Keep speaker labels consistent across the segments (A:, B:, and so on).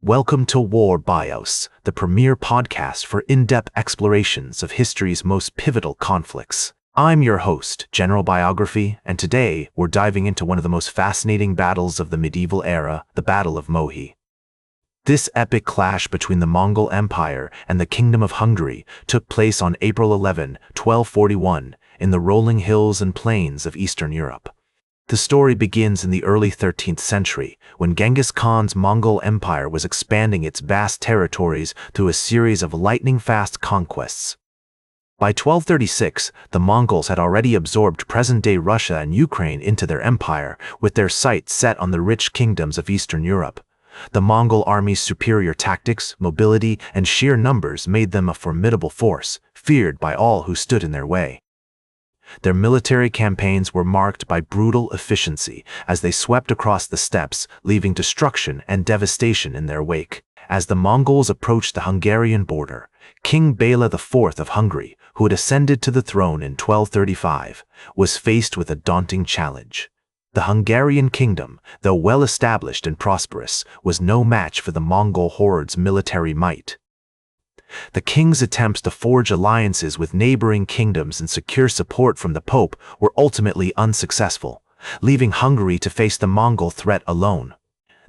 A: Welcome to War Bios, the premier podcast for in-depth explorations of history's most pivotal conflicts. I'm your host, General Biography, and today we're diving into one of the most fascinating battles of the medieval era, the Battle of Mohi. This epic clash between the Mongol Empire and the Kingdom of Hungary took place on April 11, 1241, in the rolling hills and plains of Eastern Europe. The story begins in the early 13th century, when Genghis Khan's Mongol Empire was expanding its vast territories through a series of lightning-fast conquests. By 1236, the Mongols had already absorbed present-day Russia and Ukraine into their empire, with their sights set on the rich kingdoms of Eastern Europe. The Mongol army's superior tactics, mobility, and sheer numbers made them a formidable force, feared by all who stood in their way. Their military campaigns were marked by brutal efficiency as they swept across the steppes, leaving destruction and devastation in their wake. As the Mongols approached the Hungarian border, King Bela IV of Hungary, who had ascended to the throne in 1235, was faced with a daunting challenge. The Hungarian kingdom, though well established and prosperous, was no match for the Mongol horde's military might. The king's attempts to forge alliances with neighboring kingdoms and secure support from the Pope were ultimately unsuccessful, leaving Hungary to face the Mongol threat alone.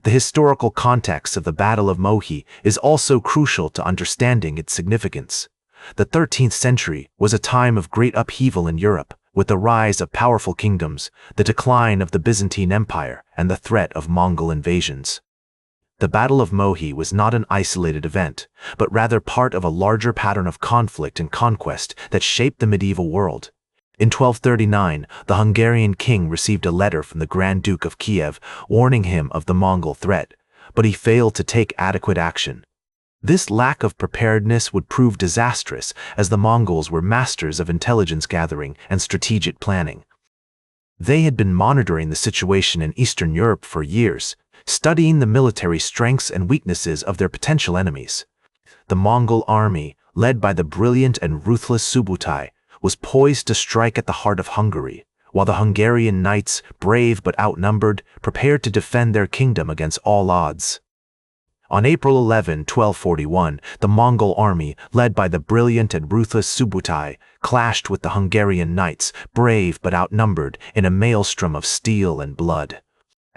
A: The historical context of the Battle of Mohi is also crucial to understanding its significance. The 13th century was a time of great upheaval in Europe, with the rise of powerful kingdoms, the decline of the Byzantine Empire, and the threat of Mongol invasions. The Battle of Mohi was not an isolated event, but rather part of a larger pattern of conflict and conquest that shaped the medieval world. In 1239, the Hungarian king received a letter from the Grand Duke of Kiev warning him of the Mongol threat, but he failed to take adequate action. This lack of preparedness would prove disastrous, as the Mongols were masters of intelligence gathering and strategic planning. They had been monitoring the situation in Eastern Europe for years, studying the military strengths and weaknesses of their potential enemies. The Mongol army, led by the brilliant and ruthless Subutai, was poised to strike at the heart of Hungary, while the Hungarian knights, brave but outnumbered, prepared to defend their kingdom against all odds. On April 11, 1241, the Mongol army, led by the brilliant and ruthless Subutai, clashed with the Hungarian knights, brave but outnumbered, in a maelstrom of steel and blood.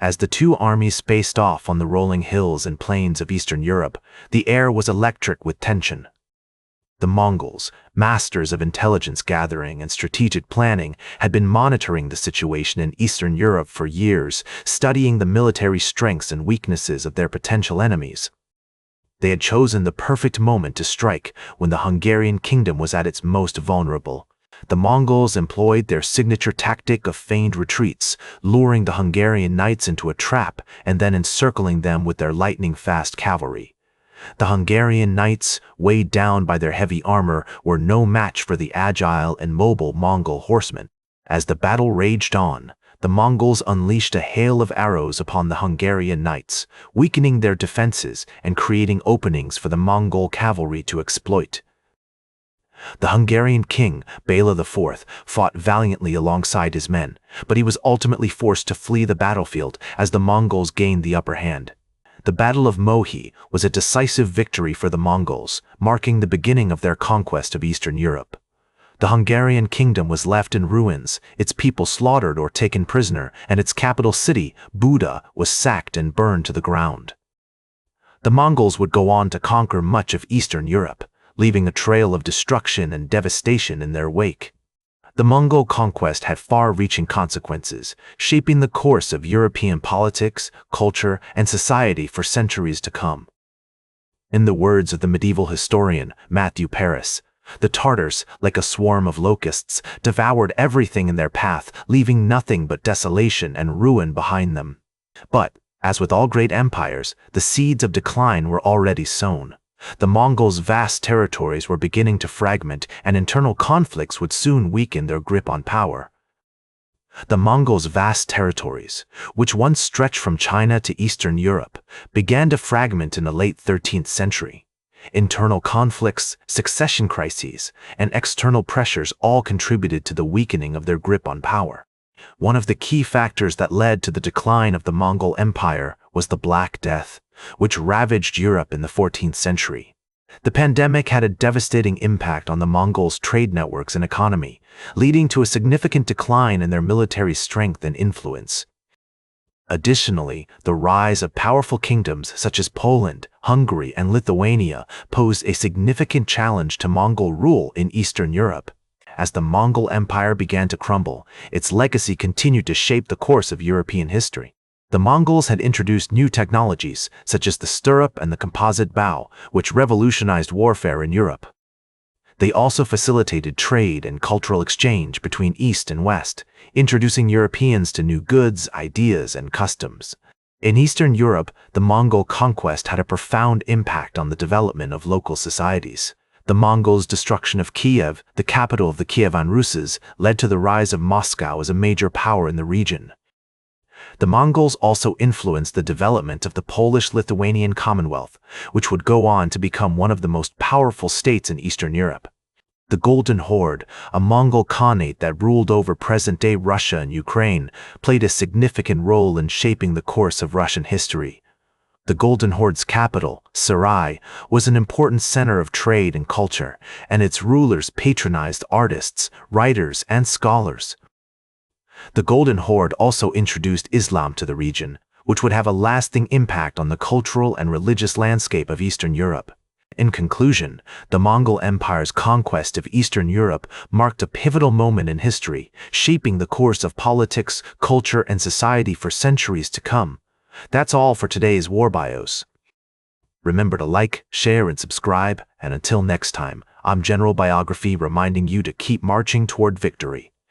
A: As the two armies faced off on the rolling hills and plains of Eastern Europe, the air was electric with tension. The Mongols, masters of intelligence gathering and strategic planning, had been monitoring the situation in Eastern Europe for years, studying the military strengths and weaknesses of their potential enemies. They had chosen the perfect moment to strike when the Hungarian kingdom was at its most vulnerable. The Mongols employed their signature tactic of feigned retreats, luring the Hungarian knights into a trap and then encircling them with their lightning-fast cavalry. The Hungarian knights, weighed down by their heavy armor, were no match for the agile and mobile Mongol horsemen. As the battle raged on, the Mongols unleashed a hail of arrows upon the Hungarian knights, weakening their defenses and creating openings for the Mongol cavalry to exploit. The Hungarian king, Bela IV, fought valiantly alongside his men, but he was ultimately forced to flee the battlefield as the Mongols gained the upper hand. The Battle of Mohi was a decisive victory for the Mongols, marking the beginning of their conquest of Eastern Europe. The Hungarian kingdom was left in ruins, its people slaughtered or taken prisoner, and its capital city, Buda, was sacked and burned to the ground. The Mongols would go on to conquer much of Eastern Europe, leaving a trail of destruction and devastation in their wake. The Mongol conquest had far-reaching consequences, shaping the course of European politics, culture, and society for centuries to come. In the words of the medieval historian Matthew Paris, the Tartars, like a swarm of locusts, devoured everything in their path, leaving nothing but desolation and ruin behind them. But, as with all great empires, the seeds of decline were already sown. The Mongols' vast territories were beginning to fragment, and internal conflicts would soon weaken their grip on power. The Mongols' vast territories, which once stretched from China to Eastern Europe, began to fragment in the late 13th century. Internal conflicts, succession crises, and external pressures all contributed to the weakening of their grip on power. One of the key factors that led to the decline of the Mongol Empire was the Black Death, which ravaged Europe in the 14th century. The pandemic had a devastating impact on the Mongols' trade networks and economy, leading to a significant decline in their military strength and influence. Additionally, the rise of powerful kingdoms such as Poland, Hungary, and Lithuania posed a significant challenge to Mongol rule in Eastern Europe. As the Mongol Empire began to crumble, its legacy continued to shape the course of European history. The Mongols had introduced new technologies, such as the stirrup and the composite bow, which revolutionized warfare in Europe. They also facilitated trade and cultural exchange between East and West, introducing Europeans to new goods, ideas, and customs. In Eastern Europe, the Mongol conquest had a profound impact on the development of local societies. The Mongols' destruction of Kiev, the capital of the Kievan Rus', led to the rise of Moscow as a major power in the region. The Mongols also influenced the development of the Polish-Lithuanian Commonwealth, which would go on to become one of the most powerful states in Eastern Europe. The Golden Horde, a Mongol Khanate that ruled over present-day Russia and Ukraine, played a significant role in shaping the course of Russian history. The Golden Horde's capital, Sarai, was an important center of trade and culture, and its rulers patronized artists, writers, and scholars. The Golden Horde also introduced Islam to the region, which would have a lasting impact on the cultural and religious landscape of Eastern Europe. In conclusion, the Mongol Empire's conquest of Eastern Europe marked a pivotal moment in history, shaping the course of politics, culture, and society for centuries to come. That's all for today's War Bios. Remember to like, share, and subscribe, and until next time, I'm General Biography reminding you to keep marching toward victory.